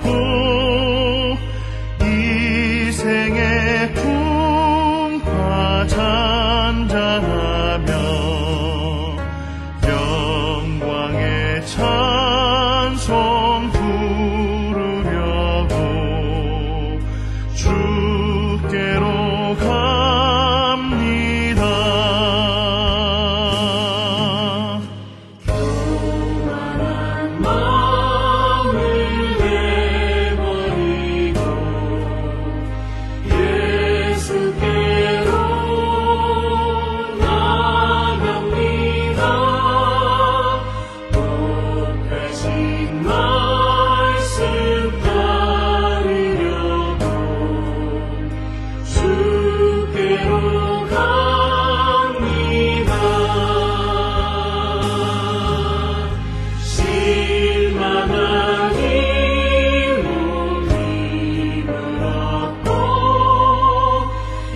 받고 이 생의 풍파 찬잔하며 영광의 찬송 부르려고 주께로 갑니다. 교만한 마음을 내버리고 예수께로 나갑니다. 복하신 말씀 따르려고 주께로 갑니다. 실만한 이 몸을 얻고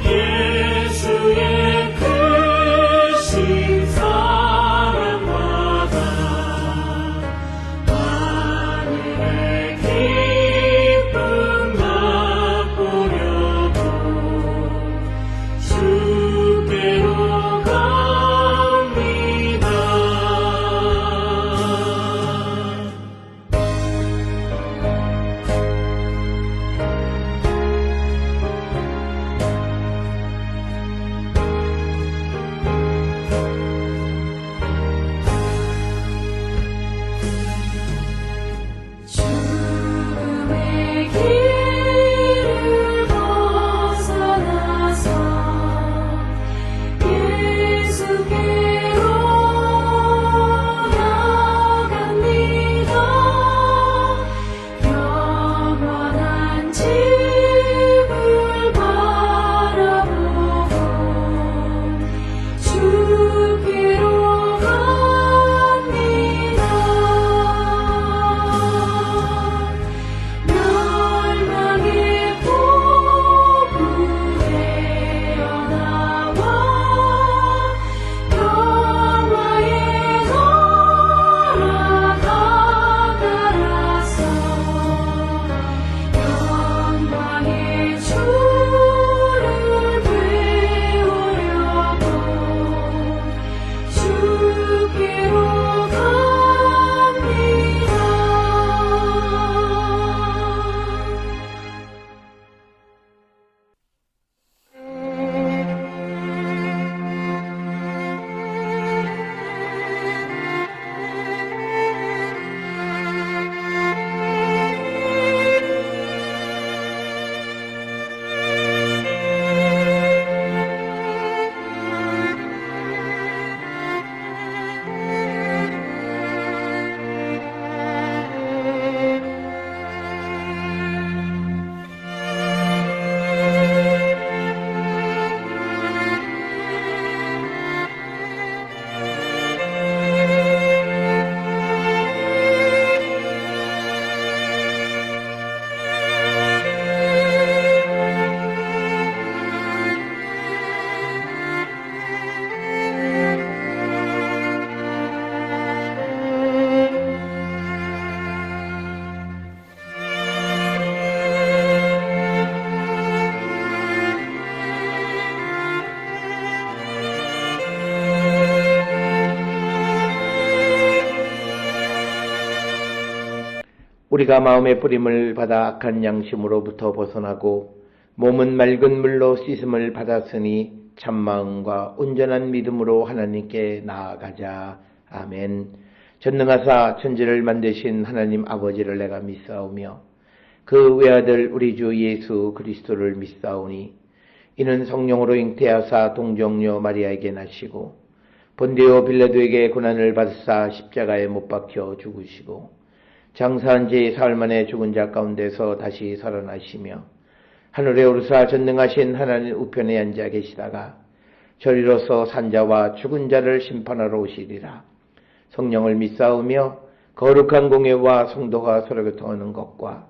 예수의 크신 사랑받아 하늘의 기쁨 맛보려고 주께로 갑니다. 죽음의 길을 벗어나서 예수께로 나갑니다. 영원한 집을 바라보고 주께로 갑니다. 멸망의 폭풍에 나와 평화의 나라 다가라서 영광의 주를 배우려고 주께로 갑니다. 우리가 마음의 뿌림을 받아 악한 양심으로부터 벗어나고 몸은 맑은 물로 씻음을 받았으니 참마음과 온전한 믿음으로 하나님께 나아가자. 아멘. 전능하사 천지를 만드신 하나님 아버지를 내가 믿사오며 그 외아들 우리 주 예수 그리스도를 믿사오니 이는 성령으로 잉태하사 동정녀 마리아에게 나시고 본디오 빌라도에게 고난을 받으사 십자가에 못 박혀 죽으시고 장사한 지 사흘 만에 죽은 자 가운데서 다시 살아나시며 하늘에 오르사 전능하신 하나님 우편에 앉아 계시다가 저리로서 산자와 죽은 자를 심판하러 오시리라. 성령을 믿사오며 거룩한 공예와 성도가 서로 교통하는 것과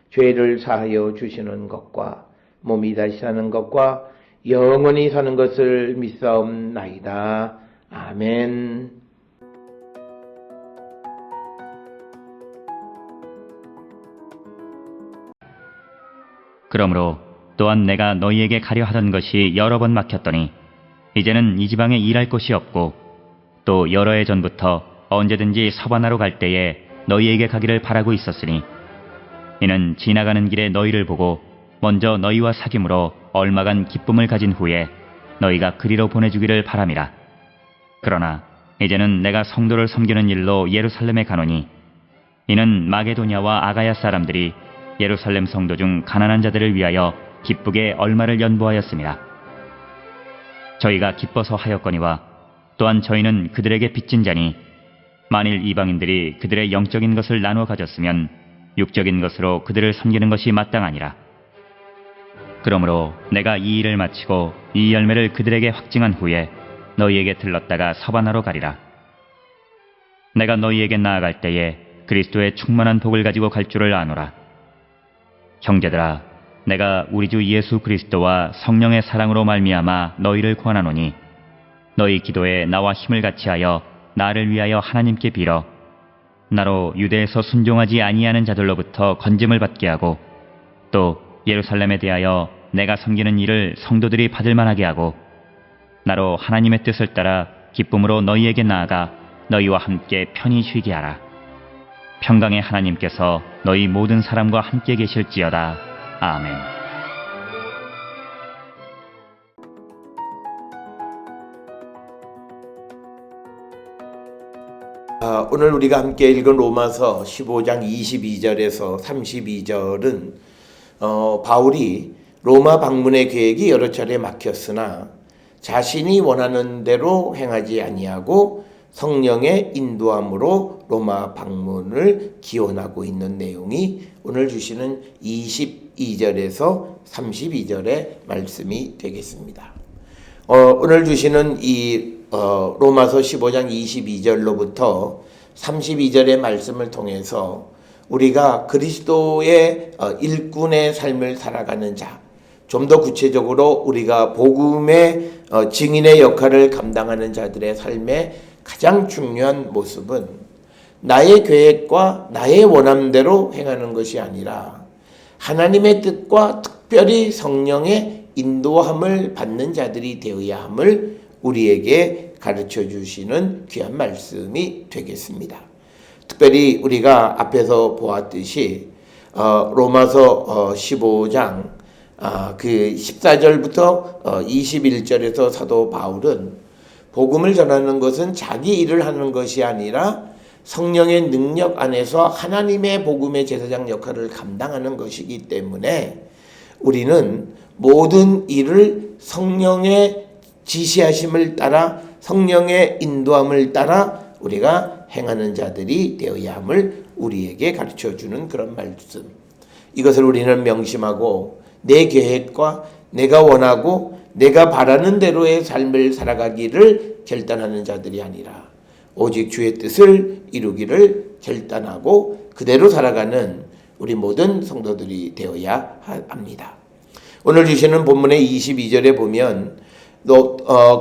죄를 사하여 주시는 것과 몸이 다시 사는 것과 영원히 사는 것을 믿사옵나이다. 아멘. / 그러므로 또한 내가 너희에게 가려 하던 것이 여러 번 막혔더니 이제는 이 지방에 일할 곳이 없고 또 여러 해 전부터 언제든지 서바나로 갈 때에 너희에게 가기를 바라고 있었으니 이는 지나가는 길에 너희를 보고 먼저 너희와 사귐으로 얼마간 기쁨을 가진 후에 너희가 그리로 보내주기를 바람이라. 그러나 이제는 내가 성도를 섬기는 일로 예루살렘에 가노니 이는 마게도냐와 아가야 사람들이 예루살렘 성도 중 가난한 자들을 위하여 기쁘게 얼마를 연보하였습니다. 저희가 기뻐서 하였거니와 또한 저희는 그들에게 빚진 자니 만일 이방인들이 그들의 영적인 것을 나누어 가졌으면 육적인 것으로 그들을 섬기는 것이 마땅하니라. 그러므로 내가 이 일을 마치고 이 열매를 그들에게 확증한 후에 너희에게 들렀다가 서바나로 가리라. 내가 너희에게 나아갈 때에 그리스도의 충만한 복을 가지고 갈 줄을 아노라. 형제들아, 내가 우리 주 예수 그리스도와 성령의 사랑으로 말미암아 너희를 권하노니 너희 기도에 나와 힘을 같이하여 나를 위하여 하나님께 빌어 나로 유대에서 순종하지 아니하는 자들로부터 건짐을 받게 하고 또 예루살렘에 대하여 내가 섬기는 일을 성도들이 받을 만하게 하고 나로 하나님의 뜻을 따라 기쁨으로 너희에게 나아가 너희와 함께 편히 쉬게 하라. 평강의 하나님께서 너희 모든 사람과 함께 계실지어다. 아멘. 오늘 우리가 함께 읽은 로마서 15장 22절에서 32절은 바울이 로마 방문의 계획이 여러 차례 막혔으나 자신이 원하는 대로 행하지 아니하고 성령의 인도함으로 로마 방문을 기원하고 있는 내용이 오늘 주시는 22절에서 32절의 말씀이 되겠습니다. 오늘 주시는 이 로마서 15장 22절로부터 32절의 말씀을 통해서 우리가 그리스도의 일꾼의 삶을 살아가는 자, 좀 더 구체적으로 우리가 복음의 증인의 역할을 감당하는 자들의 삶의 가장 중요한 모습은 나의 계획과 나의 원함대로 행하는 것이 아니라 하나님의 뜻과 특별히 성령의 인도함을 받는 자들이 되어야 함을 우리에게 가르쳐 주시는 귀한 말씀이 되겠습니다. 특별히 우리가 앞에서 보았듯이 로마서 15장 그 14절부터 21절에서 사도 바울은 복음을 전하는 것은 자기 일을 하는 것이 아니라 성령의 능력 안에서 하나님의 복음의 제사장 역할을 감당하는 것이기 때문에 우리는 모든 일을 성령의 지시하심을 따라 성령의 인도함을 따라 우리가 행하는 자들이 되어야 함을 우리에게 가르쳐주는 그런 말씀. 이것을 우리는 명심하고 내 계획과 내가 원하고 내가 바라는 대로의 삶을 살아가기를 결단하는 자들이 아니라 오직 주의 뜻을 이루기를 결단하고 그대로 살아가는 우리 모든 성도들이 되어야 합니다. 오늘 주시는 본문의 22절에 보면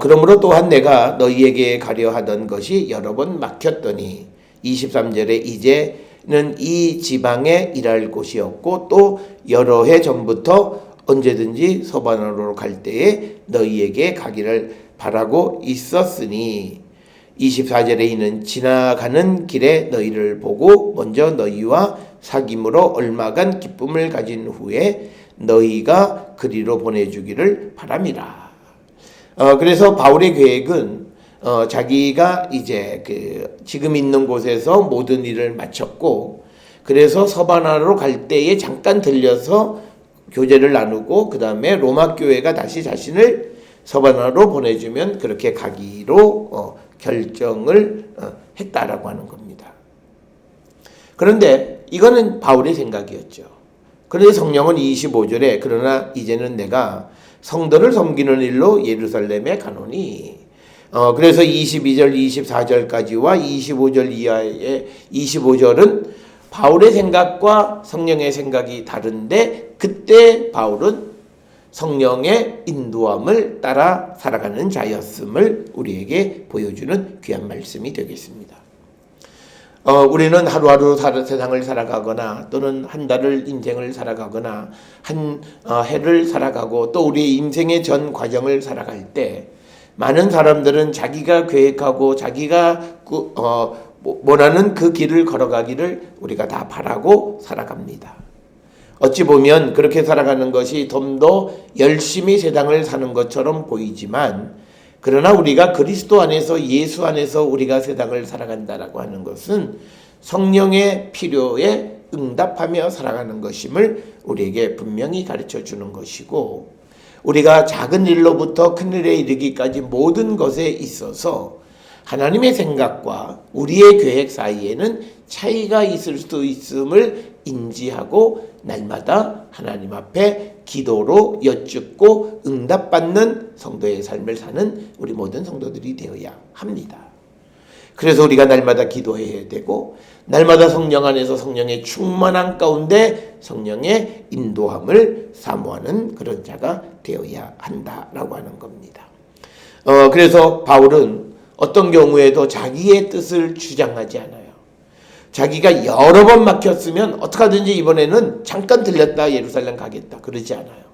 그러므로 또한 내가 너희에게 가려 하던 것이 여러 번 막혔더니 23절에 이제는 이 지방에 일할 곳이 없고 또 여러 해 전부터 언제든지 서바나로 갈 때에 너희에게 가기를 바라고 있었으니 24절에 이는 지나가는 길에 너희를 보고 먼저 너희와 사귐으로 얼마간 기쁨을 가진 후에 너희가 그리로 보내주기를 바람이라. 그래서 바울의 계획은 자기가 이제 지금 있는 곳에서 모든 일을 마쳤고 그래서 서바나로 갈 때에 잠깐 들려서 교제를 나누고 그 다음에 로마 교회가 다시 자신을 서바나로 보내주면 그렇게 가기로 결정을 했다라고 하는 겁니다. 그런데 이거는 바울의 생각이었죠. 그런데 성령은 25절에 그러나 이제는 내가 성도를 섬기는 일로 예루살렘에 가노니 그래서 22절 24절까지와 25절 이하의 25절은 바울의 생각과 성령의 생각이 다른데 그때 바울은 성령의 인도함을 따라 살아가는 자였음을 우리에게 보여주는 귀한 말씀이 되겠습니다. 우리는 하루하루 세상을 살아가거나 또는 한 달을 인생을 살아가거나 한 해를 살아가고 또 우리 인생의 전 과정을 살아갈 때 많은 사람들은 자기가 계획하고 자기가 원하는 그 길을 걸어가기를 우리가 다 바라고 살아갑니다. 어찌 보면 그렇게 살아가는 것이 좀 더 열심히 세상을 사는 것처럼 보이지만 그러나 우리가 그리스도 안에서 예수 안에서 우리가 세상을 살아간다라고 하는 것은 성령의 필요에 응답하며 살아가는 것임을 우리에게 분명히 가르쳐 주는 것이고 우리가 작은 일로부터 큰 일에 이르기까지 모든 것에 있어서 하나님의 생각과 우리의 계획 사이에는 차이가 있을 수 있음을 인지하고 날마다 하나님 앞에 기도로 여쭙고 응답받는 성도의 삶을 사는 우리 모든 성도들이 되어야 합니다. 그래서 우리가 날마다 기도해야 되고 날마다 성령 안에서 성령의 충만함 가운데 성령의 인도함을 사모하는 그런 자가 되어야 한다라고 하는 겁니다. 그래서 바울은 어떤 경우에도 자기의 뜻을 주장하지 않아요. 자기가 여러 번 막혔으면 어떡하든지 이번에는 잠깐 들렸다 예루살렘 가겠다 그러지 않아요.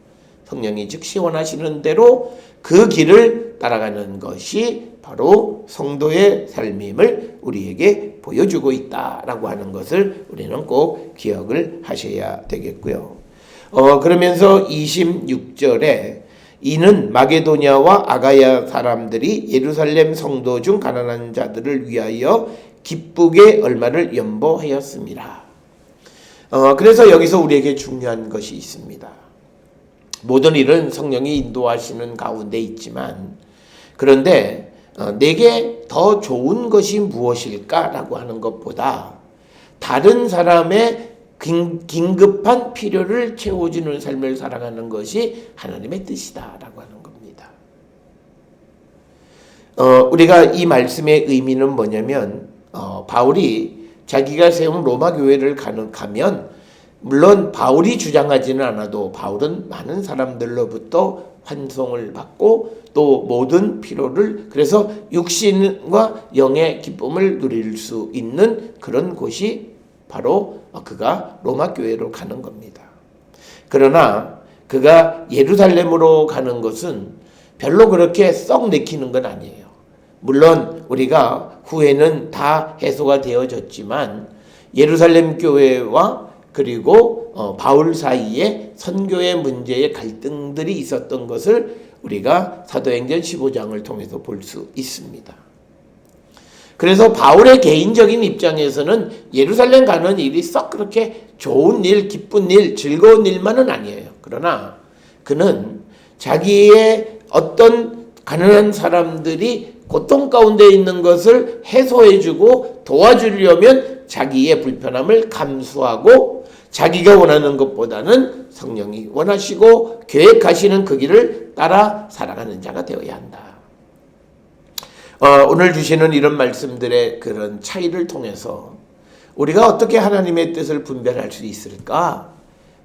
성령이 즉시 원하시는 대로 그 길을 따라가는 것이 바로 성도의 삶임을 우리에게 보여주고 있다라고 하는 것을 우리는 꼭 기억을 하셔야 되겠고요. 그러면서 26절에 이는 마게도냐와 아가야 사람들이 예루살렘 성도 중 가난한 자들을 위하여 기쁘게 얼마를 연보하였습니다. 그래서 여기서 우리에게 중요한 것이 있습니다. 모든 일은 성령이 인도하시는 가운데 있지만 그런데 내게 더 좋은 것이 무엇일까라고 하는 것보다 다른 사람의 긴급한 필요를 채워주는 삶을 살아가는 것이 하나님의 뜻이다라고 하는 겁니다. 우리가 이 말씀의 의미는 뭐냐면 바울이 자기가 세운 로마 교회를 가면 물론 바울이 주장하지는 않아도 바울은 많은 사람들로부터 환송을 받고 또 모든 필요를 그래서 육신과 영의 기쁨을 누릴 수 있는 그런 곳이 바로 그가 로마 교회로 가는 겁니다. 그러나 그가 예루살렘으로 가는 것은 별로 그렇게 썩 내키는 건 아니에요. 물론 우리가 후에는 다 해소가 되어졌지만 예루살렘 교회와 그리고 바울 사이에 선교의 문제의 갈등들이 있었던 것을 우리가 사도행전 15장을 통해서 볼 수 있습니다. 그래서 바울의 개인적인 입장에서는 예루살렘 가는 일이 썩 그렇게 좋은 일, 기쁜 일, 즐거운 일만은 아니에요. 그러나 그는 자기의 어떤 가난한 사람들이 고통 가운데 있는 것을 해소해주고 도와주려면 자기의 불편함을 감수하고 자기가 원하는 것보다는 성령이 원하시고 계획하시는 그 길을 따라 살아가는 자가 되어야 한다. 오늘 주시는 이런 말씀들의 그런 차이를 통해서 우리가 어떻게 하나님의 뜻을 분별할 수 있을까?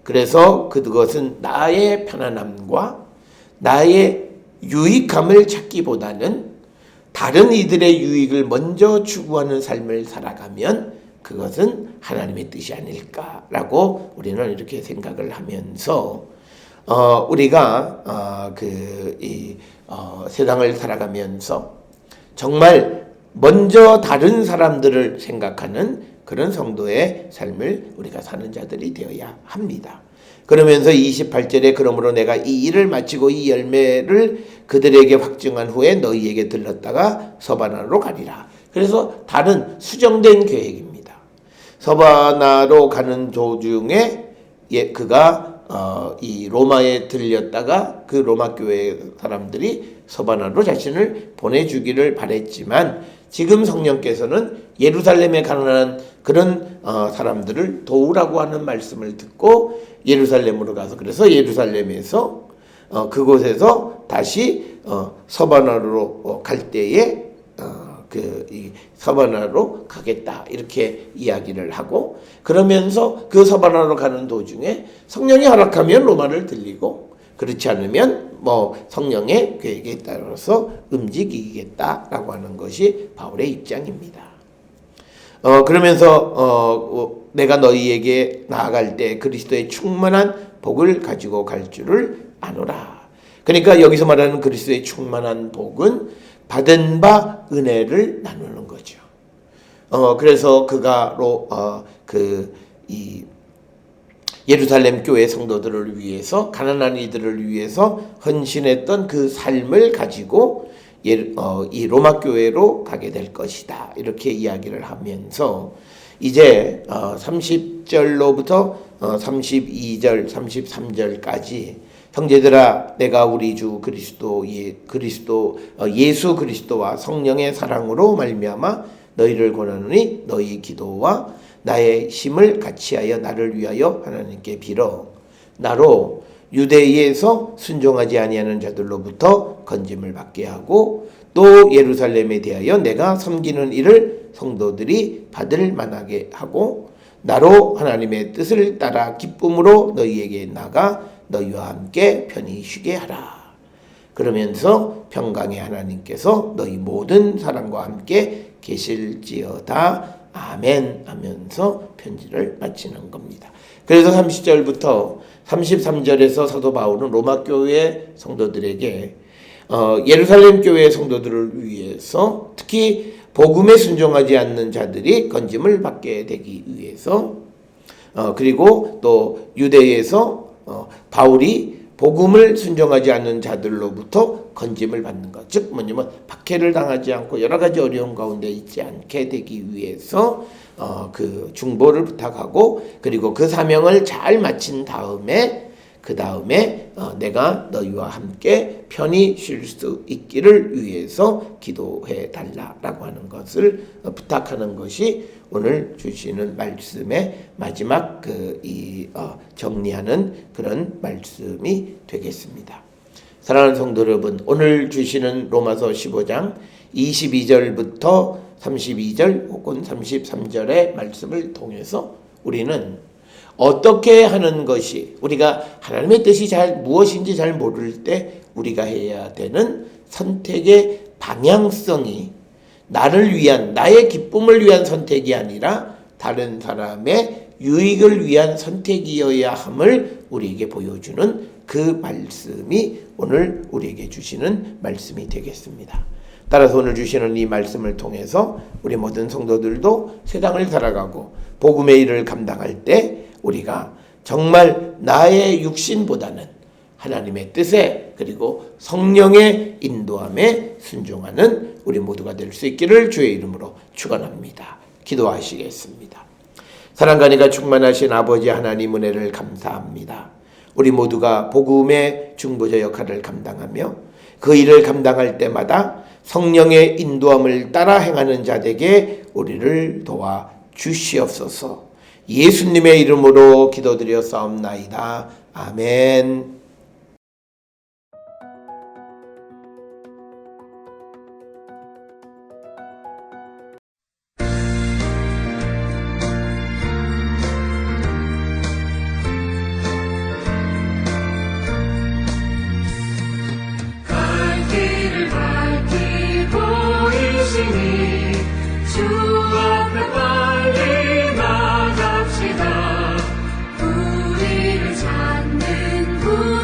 그래서 그것은 나의 편안함과 나의 유익함을 찾기보다는 다른 이들의 유익을 먼저 추구하는 삶을 살아가면 그것은 하나님의 뜻이 아닐까라고 우리는 이렇게 생각을 하면서 우리가 세상을 살아가면서 정말 먼저 다른 사람들을 생각하는 그런 성도의 삶을 우리가 사는 자들이 되어야 합니다. 그러면서 28절에 그러므로 내가 이 일을 마치고 이 열매를 그들에게 확증한 후에 너희에게 들렀다가 서바나로 가리라. 그래서 다른 수정된 계획입니다. 서바나로 가는 도중에 그가 이 로마에 들렸다가 그 로마 교회 사람들이 서바나로 자신을 보내주기를 바랬지만 지금 성령께서는 예루살렘에 가는 그런 사람들을 도우라고 하는 말씀을 듣고 예루살렘으로 가서 그래서 예루살렘에서 그곳에서 다시 서바나로 갈 때에 이 서바나로 가겠다 이렇게 이야기를 하고 그러면서 그 서바나로 가는 도중에 성령이 허락하면 로마를 들리고 그렇지 않으면 성령의 계획에 따라서 움직이겠다라고 하는 것이 바울의 입장입니다. 그러면서 내가 너희에게 나아갈 때 그리스도의 충만한 복을 가지고 갈 줄을 아노라. 그러니까 여기서 말하는 그리스도의 충만한 복은 받은 바 은혜를 나누는 거죠. 그래서 그가로 이 예루살렘 교회 성도들을 위해서, 가난한 이들을 위해서 헌신했던 그 삶을 가지고 이 로마 교회로 가게 될 것이다. 이렇게 이야기를 하면서 이제 30절로부터 32절, 33절까지 형제들아, 내가 우리 주 예수 그리스도와 성령의 사랑으로 말미암아 너희를 권하노니 너희 기도와 나의 힘을 같이하여 나를 위하여 하나님께 빌어 나로 유대에서 순종하지 아니하는 자들로부터 건짐을 받게 하고 또 예루살렘에 대하여 내가 섬기는 일을 성도들이 받을 만하게 하고 나로 하나님의 뜻을 따라 기쁨으로 너희에게 나가 너희와 함께 편히 쉬게 하라. 그러면서 평강의 하나님께서 너희 모든 사람과 함께 계실지어다. 아멘 하면서 편지를 마치는 겁니다. 그래서 30절부터 33절에서 사도 바울은 로마 교회 성도들에게 예루살렘 교회 성도들을 위해서 특히 복음에 순종하지 않는 자들이 건짐을 받게 되기 위해서 그리고 또 유대에서 바울이 복음을 순종하지 않는 자들로부터 건짐을 받는 것, 즉 뭐냐면 박해를 당하지 않고 여러 가지 어려움 가운데 있지 않게 되기 위해서 그 중보를 부탁하고 그리고 그 사명을 잘 마친 다음에 그 다음에 내가 너희와 함께 편히 쉴 수 있기를 위해서 기도해 달라라고 하는 것을 부탁하는 것이 오늘 주시는 말씀의 마지막 정리하는 그런 말씀이 되겠습니다. 사랑하는 성도 여러분, 오늘 주시는 로마서 15장 22절부터 32절 혹은 33절의 말씀을 통해서 우리는 어떻게 하는 것이 우리가 하나님의 뜻이 무엇인지 잘 모를 때 우리가 해야 되는 선택의 방향성이 나를 위한, 나의 기쁨을 위한 선택이 아니라 다른 사람의 유익을 위한 선택이어야 함을 우리에게 보여주는 그 말씀이 오늘 우리에게 주시는 말씀이 되겠습니다. 따라서 오늘 주시는 이 말씀을 통해서 우리 모든 성도들도 세상을 살아가고 복음의 일을 감당할 때 우리가 정말 나의 육신보다는 하나님의 뜻에 그리고 성령의 인도함에 순종하는 우리 모두가 될 수 있기를 주의 이름으로 축원합니다. 기도하시겠습니다. 사랑과 은혜가 충만하신 아버지 하나님 은혜를 감사합니다. 우리 모두가 복음의 중보자 역할을 감당하며 그 일을 감당할 때마다 성령의 인도함을 따라 행하는 자에게 우리를 도와 주시옵소서. 예수님의 이름으로 기도드려 싸움나이다. 아멘. 갈 길을 밝히 보이시니 주 앞에 빨리 나갑시다. 우리를 찾는 구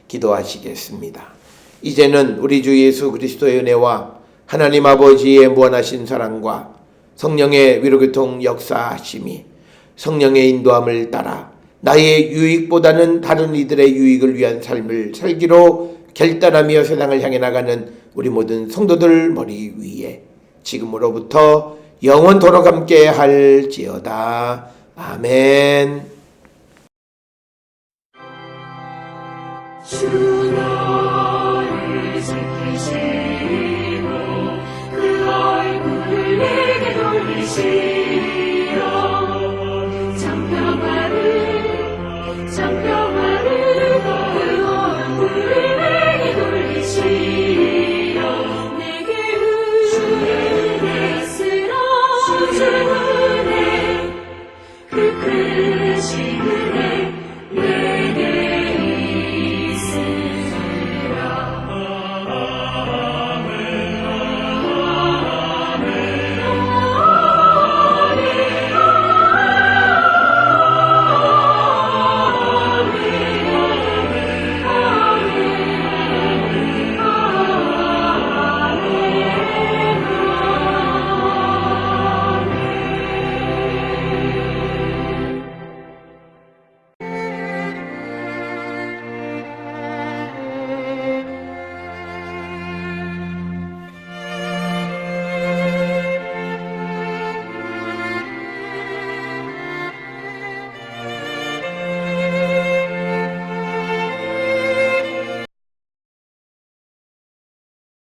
기도하시겠습니다. 이제는 우리 주 예수 그리스도의 은혜와 하나님 아버지의 무한하신 사랑과 성령의 위로교통 역사하심이 성령의 인도함을 따라 나의 유익보다는 다른 이들의 유익을 위한 삶을 살기로 결단하며 세상을 향해 나가는 우리 모든 성도들 머리 위에 지금으로부터 영원토록 함께 할지어다. 아멘. 주 너를 지키시고 그 얼굴을 내게 돌리시고